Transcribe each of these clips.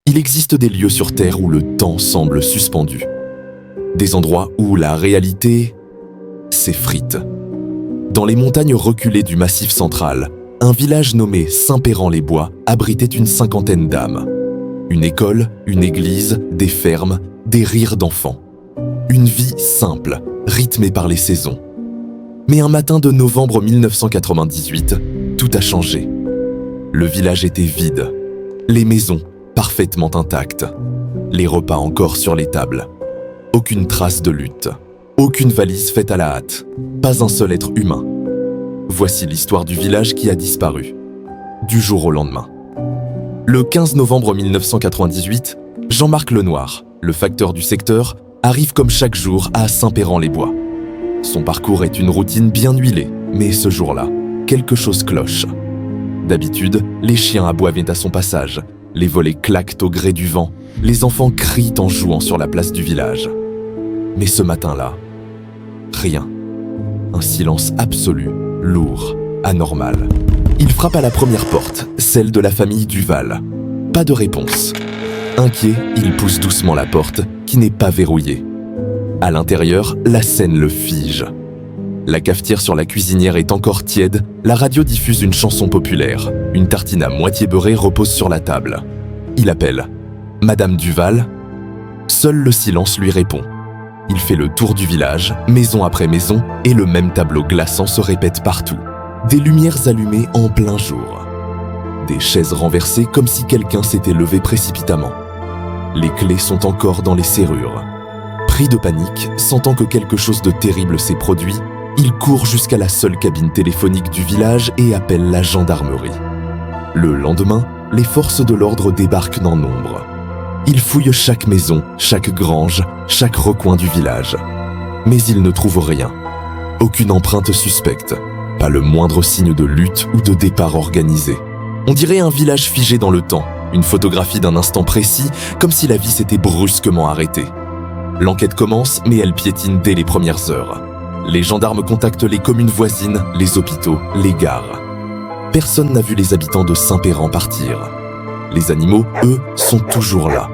Il existe des lieux sur Terre où le temps semble suspendu. Des endroits où la réalité s'effrite. Dans les montagnes reculées du Massif central, un village nommé Saint-Péran-les-Bois abritait une cinquantaine d'âmes. Une école, une église, des fermes, des rires d'enfants. Une vie simple, rythmée par les saisons. Mais un matin de novembre 1998, tout a changé. Le village était vide, les maisons parfaitement intactes, les repas encore sur les tables. Aucune trace de lutte, aucune valise faite à la hâte, pas un seul être humain. Voici l'histoire du village qui a disparu, du jour au lendemain. Le 15 novembre 1998, Jean-Marc Lenoir, le facteur du secteur, arrive comme chaque jour à Saint-Péran-les-Bois. Son parcours est une routine bien huilée, mais ce jour-là, quelque chose cloche. D'habitude, les chiens aboient à son passage, les volets claquent au gré du vent, les enfants crient en jouant sur la place du village. Mais ce matin-là, rien. Un silence absolu, lourd, anormal. Il frappe à la première porte, celle de la famille Duval. Pas de réponse. Inquiet, il pousse doucement la porte, qui n'est pas verrouillée. À l'intérieur, la scène le fige. La cafetière sur la cuisinière est encore tiède, la radio diffuse une chanson populaire. Une tartine à moitié beurrée repose sur la table. Il appelle « Madame Duval ?» Seul le silence lui répond. Il fait le tour du village, maison après maison, et le même tableau glaçant se répète partout. Des lumières allumées en plein jour. Des chaises renversées comme si quelqu'un s'était levé précipitamment. Les clés sont encore dans les serrures. Pris de panique, sentant que quelque chose de terrible s'est produit, il court jusqu'à la seule cabine téléphonique du village et appelle la gendarmerie. Le lendemain, les forces de l'ordre débarquent en nombre. Ils fouillent chaque maison, chaque grange, chaque recoin du village. Mais ils ne trouvent rien. Aucune empreinte suspecte, pas le moindre signe de lutte ou de départ organisé. On dirait un village figé dans le temps, une photographie d'un instant précis, comme si la vie s'était brusquement arrêtée. L'enquête commence, mais elle piétine dès les premières heures. Les gendarmes contactent les communes voisines, les hôpitaux, les gares. Personne n'a vu les habitants de Saint-Péran partir. Les animaux, eux, sont toujours là.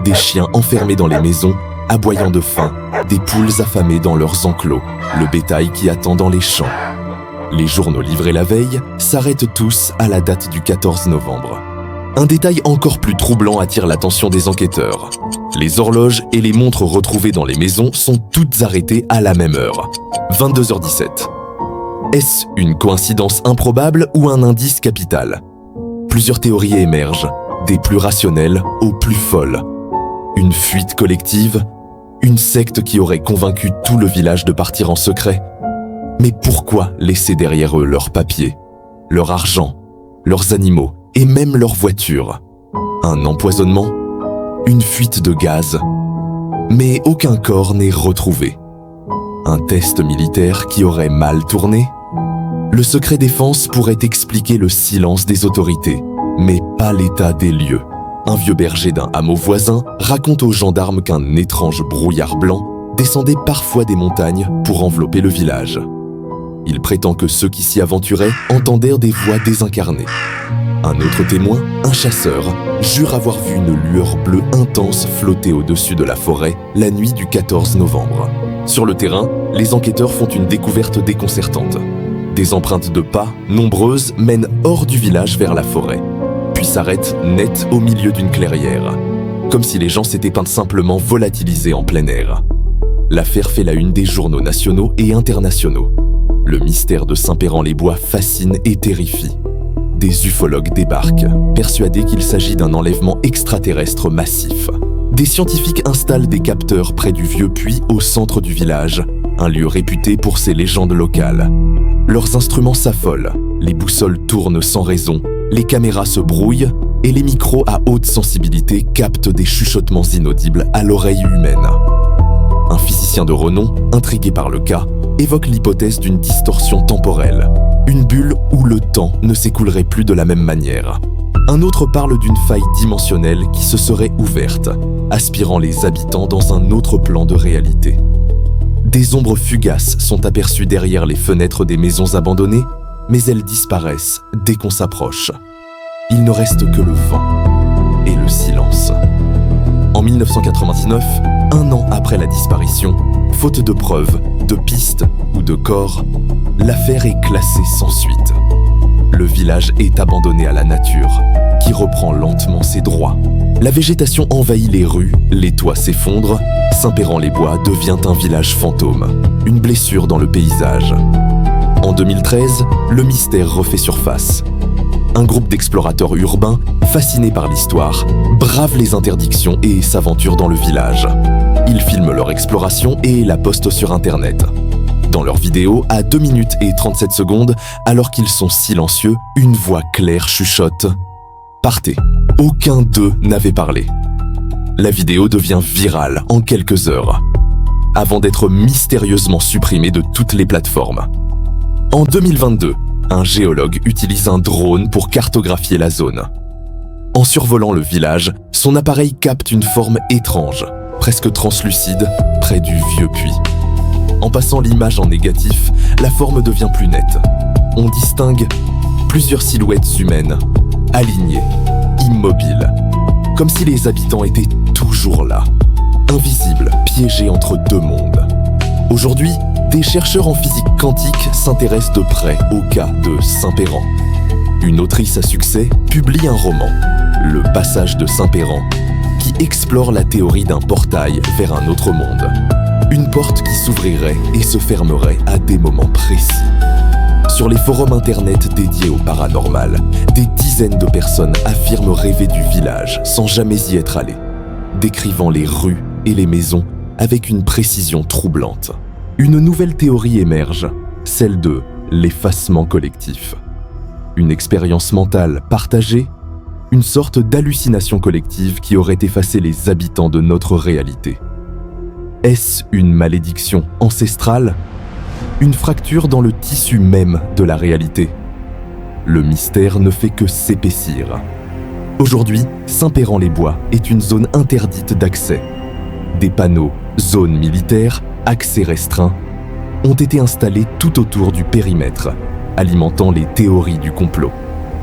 Des chiens enfermés dans les maisons, aboyant de faim, des poules affamées dans leurs enclos, le bétail qui attend dans les champs. Les journaux livrés la veille s'arrêtent tous à la date du 14 novembre. Un détail encore plus troublant attire l'attention des enquêteurs. Les horloges et les montres retrouvées dans les maisons sont toutes arrêtées à la même heure, 22h17. Est-ce une coïncidence improbable ou un indice capital ? Plusieurs théories émergent, des plus rationnelles aux plus folles. Une fuite collective ? Une secte qui aurait convaincu tout le village de partir en secret ? Mais pourquoi laisser derrière eux leurs papiers, leur argent, leurs animaux et même leurs voitures ? Un empoisonnement ? Une fuite de gaz ? Mais aucun corps n'est retrouvé. Un test militaire qui aurait mal tourné ? Le secret défense pourrait expliquer le silence des autorités, mais pas l'état des lieux. Un vieux berger d'un hameau voisin raconte aux gendarmes qu'un étrange brouillard blanc descendait parfois des montagnes pour envelopper le village. Il prétend que ceux qui s'y aventuraient entendèrent des voix désincarnées. Un autre témoin, un chasseur, jure avoir vu une lueur bleue intense flotter au-dessus de la forêt la nuit du 14 novembre. Sur le terrain, les enquêteurs font une découverte déconcertante. Des empreintes de pas, nombreuses, mènent hors du village vers la forêt, puis s'arrêtent net au milieu d'une clairière, comme si les gens s'étaient simplement volatilisés en plein air. L'affaire fait la une des journaux nationaux et internationaux. Le mystère de Saint-Péran-les-Bois fascine et terrifie. Des ufologues débarquent, persuadés qu'il s'agit d'un enlèvement extraterrestre massif. Des scientifiques installent des capteurs près du vieux puits au centre du village, un lieu réputé pour ses légendes locales. Leurs instruments s'affolent, les boussoles tournent sans raison, les caméras se brouillent et les micros à haute sensibilité captent des chuchotements inaudibles à l'oreille humaine. Un physicien de renom, intrigué par le cas, évoque l'hypothèse d'une distorsion temporelle, une bulle où le temps ne s'écoulerait plus de la même manière. Un autre parle d'une faille dimensionnelle qui se serait ouverte, aspirant les habitants dans un autre plan de réalité. Des ombres fugaces sont aperçues derrière les fenêtres des maisons abandonnées, mais elles disparaissent dès qu'on s'approche. Il ne reste que le vent et le silence. En 1999, un an après la disparition, faute de preuves, de pistes ou de corps, l'affaire est classée sans suite. Le village est abandonné à la nature, qui reprend lentement ses droits. La végétation envahit les rues, les toits s'effondrent, Saint-Péran-les-Bois devient un village fantôme, une blessure dans le paysage. En 2013, le mystère refait surface. Un groupe d'explorateurs urbains, fascinés par l'histoire, bravent les interdictions et s'aventurent dans le village. Ils filment leur exploration et la postent sur Internet. Dans leur vidéo, à 2 minutes et 37 secondes, alors qu'ils sont silencieux, une voix claire chuchote « Partez ». Aucun d'eux n'avait parlé. La vidéo devient virale en quelques heures, avant d'être mystérieusement supprimée de toutes les plateformes. En 2022, un géologue utilise un drone pour cartographier la zone. En survolant le village, son appareil capte une forme étrange, presque translucide, près du vieux puits. En passant l'image en négatif, la forme devient plus nette. On distingue plusieurs silhouettes humaines, alignées, immobiles, comme si les habitants étaient toujours là, invisibles, piégés entre deux mondes. Aujourd'hui, des chercheurs en physique quantique s'intéressent de près au cas de Saint-Péran. Une autrice à succès publie un roman, Le Passage de Saint-Péran, qui explore la théorie d'un portail vers un autre monde. Une porte qui s'ouvrirait et se fermerait à des moments précis. Sur les forums internet dédiés au paranormal, des dizaines de personnes affirment rêver du village sans jamais y être allées, décrivant les rues et les maisons avec une précision troublante. Une nouvelle théorie émerge, celle de l'effacement collectif. Une expérience mentale partagée, une sorte d'hallucination collective qui aurait effacé les habitants de notre réalité. Est-ce une malédiction ancestrale ? Une fracture dans le tissu même de la réalité ? Le mystère ne fait que s'épaissir. Aujourd'hui, Saint-Péran-les-Bois est une zone interdite d'accès. Des panneaux « zone militaire », accès restreint, ont été installés tout autour du périmètre, alimentant les théories du complot.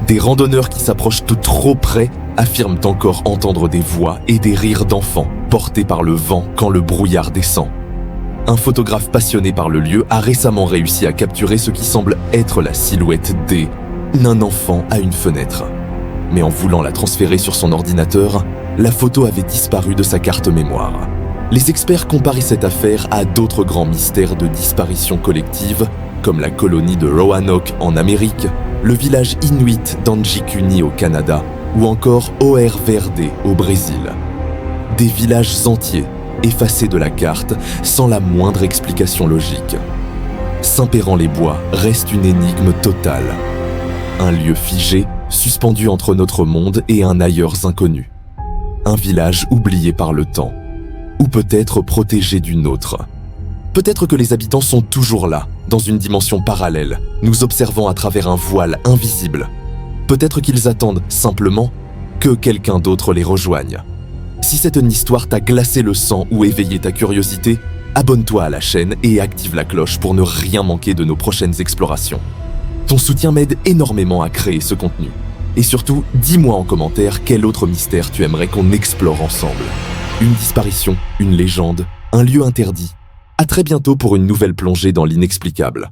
Des randonneurs qui s'approchent de trop près affirment encore entendre des voix et des rires d'enfants portés par le vent quand le brouillard descend. Un photographe passionné par le lieu a récemment réussi à capturer ce qui semble être la silhouette d'un enfant à une fenêtre. Mais en voulant la transférer sur son ordinateur, la photo avait disparu de sa carte mémoire. Les experts comparent cette affaire à d'autres grands mystères de disparition collective, comme la colonie de Roanoke en Amérique, le village inuit d'Anjikuni au Canada, ou encore O.R. Verde au Brésil. Des villages entiers, effacés de la carte, sans la moindre explication logique. Saint-Péran-les-Bois reste une énigme totale. Un lieu figé, suspendu entre notre monde et un ailleurs inconnu. Un village oublié par le temps, ou peut-être protégé d'une autre. Peut-être que les habitants sont toujours là, dans une dimension parallèle, nous observant à travers un voile invisible. Peut-être qu'ils attendent simplement que quelqu'un d'autre les rejoigne. Si cette histoire t'a glacé le sang ou éveillé ta curiosité, abonne-toi à la chaîne et active la cloche pour ne rien manquer de nos prochaines explorations. Ton soutien m'aide énormément à créer ce contenu. Et surtout, dis-moi en commentaire quel autre mystère tu aimerais qu'on explore ensemble. Une disparition, une légende, un lieu interdit. À très bientôt pour une nouvelle plongée dans l'inexplicable.